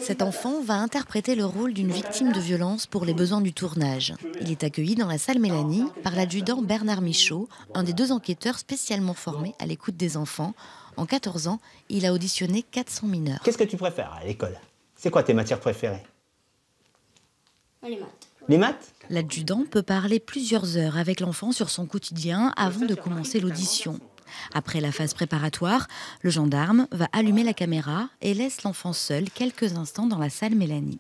Cet enfant va interpréter le rôle d'une victime de violence pour les besoins du tournage. Il est accueilli dans la salle Mélanie par l'adjudant Bernard Michaud, un des 2 enquêteurs spécialement formés à l'écoute des enfants. En 14 ans, il a auditionné 400 mineurs. Qu'est-ce que tu préfères à l'école? C'est quoi tes matières préférées? Les maths. Les maths? L'adjudant peut parler plusieurs heures avec l'enfant sur son quotidien avant de commencer l'audition. Après la phase préparatoire, le gendarme va allumer la caméra et laisse l'enfant seul quelques instants dans la salle Mélanie.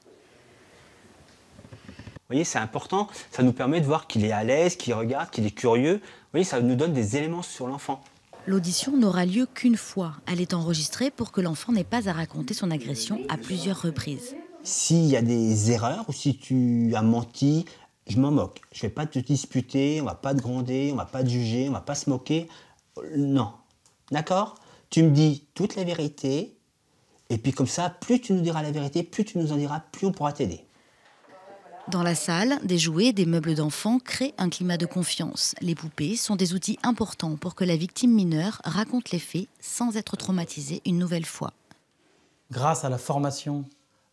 Vous voyez, c'est important, ça nous permet de voir qu'il est à l'aise, qu'il regarde, qu'il est curieux. Vous voyez, ça nous donne des éléments sur l'enfant. L'audition n'aura lieu qu'une fois. Elle est enregistrée pour que l'enfant n'ait pas à raconter son agression à plusieurs reprises. S'il y a des erreurs ou si tu as menti, je m'en moque. Je ne vais pas te disputer, on ne va pas te gronder, on ne va pas te juger, on ne va pas se moquer. Non. D'accord? Tu me dis toute la vérité, et puis comme ça, plus tu nous diras la vérité, plus tu nous en diras, plus on pourra t'aider. Dans la salle, des jouets, des meubles d'enfants créent un climat de confiance. Les poupées sont des outils importants pour que la victime mineure raconte les faits sans être traumatisée une nouvelle fois. Grâce à la formation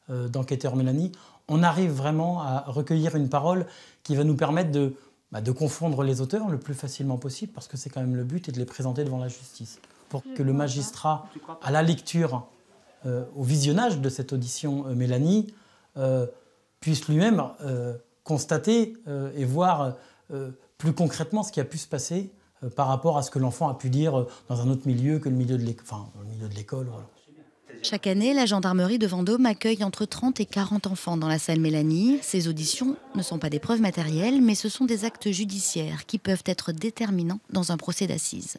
d'enquêteur Mélanie, on arrive vraiment à recueillir une parole qui va nous permettre de confondre les auteurs le plus facilement possible, parce que c'est quand même le but, et de les présenter devant la justice. Pour que le magistrat, à la lecture, au visionnage de cette audition Mélanie, puisse lui-même constater et voir plus concrètement ce qui a pu se passer par rapport à ce que l'enfant a pu dire dans un autre milieu que le milieu de l'école. Voilà. Chaque année, la gendarmerie de Vendôme accueille entre 30 et 40 enfants dans la salle Mélanie. Ces auditions ne sont pas des preuves matérielles, mais ce sont des actes judiciaires qui peuvent être déterminants dans un procès d'assises.